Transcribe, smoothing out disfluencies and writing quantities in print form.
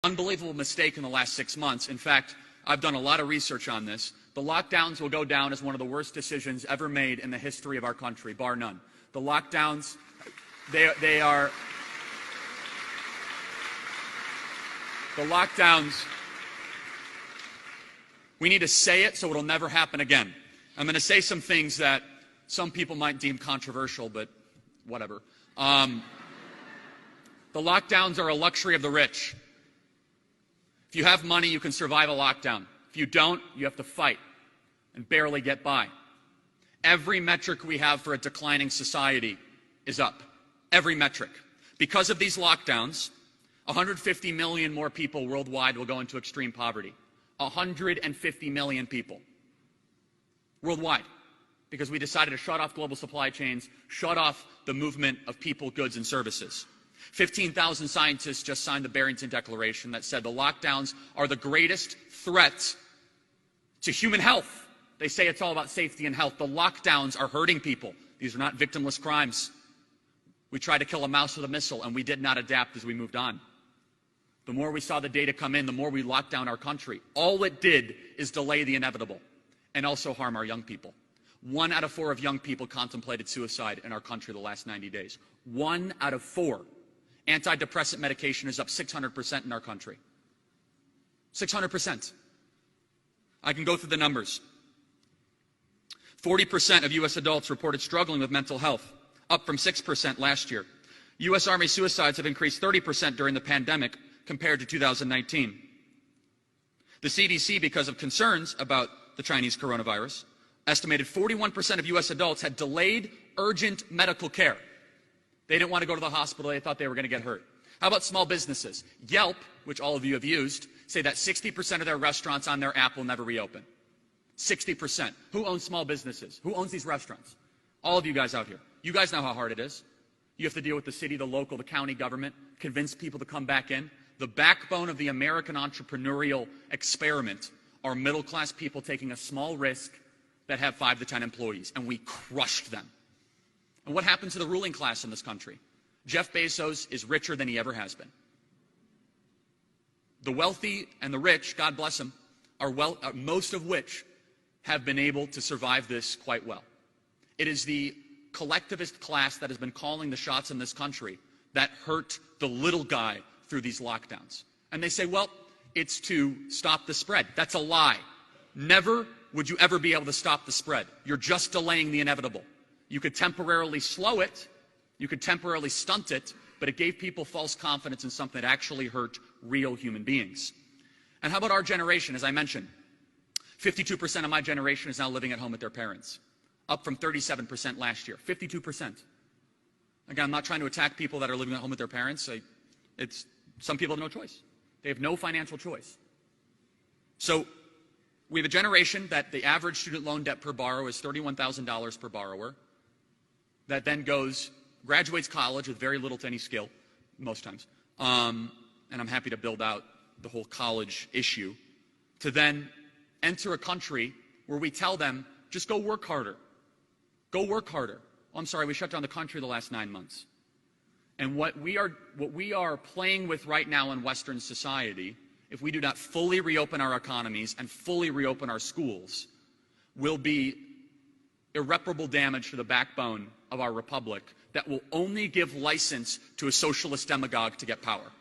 Unbelievable mistake in the last 6 months. In fact, I've done a lot of research on this. The lockdowns will go down as one of the worst decisions ever made in the history of our country, bar none. The lockdowns, they are... The lockdowns, we need to say it so it'll never happen again. I'm going to say some things that some people might deem controversial, but whatever. The lockdowns are a luxury of the rich. If you have money, you can survive a lockdown. If you don't, you have to fight and barely get by. Every metric we have for a declining society is up. Every metric. Because of these lockdowns, 150 million more people worldwide will go into extreme poverty. 150 million people worldwide. Because we decided to shut off global supply chains, shut off the movement of people, goods, and services. 15,000 scientists just signed the Barrington Declaration that said the lockdowns are the greatest threat to human health. They say it's all about safety and health. The lockdowns are hurting people. These are not victimless crimes. We tried to kill a mouse with a missile, and we did not adapt as we moved on. The more we saw the data come in, the more we locked down our country. All it did is delay the inevitable and also harm our young people. 1 out of 4 of young people contemplated suicide in our country the last 90 days. 1 out of 4. Antidepressant medication is up 600% in our country. 600%. I can go through the numbers. 40% of U.S. adults reported struggling with mental health, up from 6% last year. U.S. Army suicides have increased 30% during the pandemic compared to 2019. The CDC, because of concerns about the Chinese coronavirus, estimated 41% of U.S. adults had delayed urgent medical care. They didn't want to go to the hospital. They thought they were going to get hurt. How about small businesses? Yelp, which all of you have used, say that 60% of their restaurants on their app will never reopen. 60%. Who owns small businesses? Who owns these restaurants? All of you guys out here. You guys know how hard it is. You have to deal with the city, the local, the county government, convince people to come back in. The backbone of the American entrepreneurial experiment are middle-class people taking a small risk that have 5 to 10 employees, and we crushed them. And what happened to the ruling class in this country? Jeff Bezos is richer than he ever has been. The wealthy and the rich, God bless them, most of which have been able to survive this quite well. It is the collectivist class that has been calling the shots in this country that hurt the little guy through these lockdowns. And they say, well, it's to stop the spread. That's a lie. Never would you ever be able to stop the spread. You're just delaying the inevitable. You could temporarily slow it, you could temporarily stunt it, but it gave people false confidence in something that actually hurt real human beings. And how about our generation? As I mentioned, 52% of my generation is now living at home with their parents, up from 37% last year. 52%. Again, I'm not trying to attack people that are living at home with their parents. Some people have no choice. They have no financial choice. So we have a generation that the average student loan debt per borrower is $31,000 per borrower, that then graduates college with very little to any skill, most times, and I'm happy to build out the whole college issue, to then enter a country where we tell them, just go work harder. Go work harder. Oh, I'm sorry, we shut down the country the last 9 months. And what we are playing with right now in Western society, if we do not fully reopen our economies and fully reopen our schools, will be irreparable damage to the backbone of our republic that will only give license to a socialist demagogue to get power.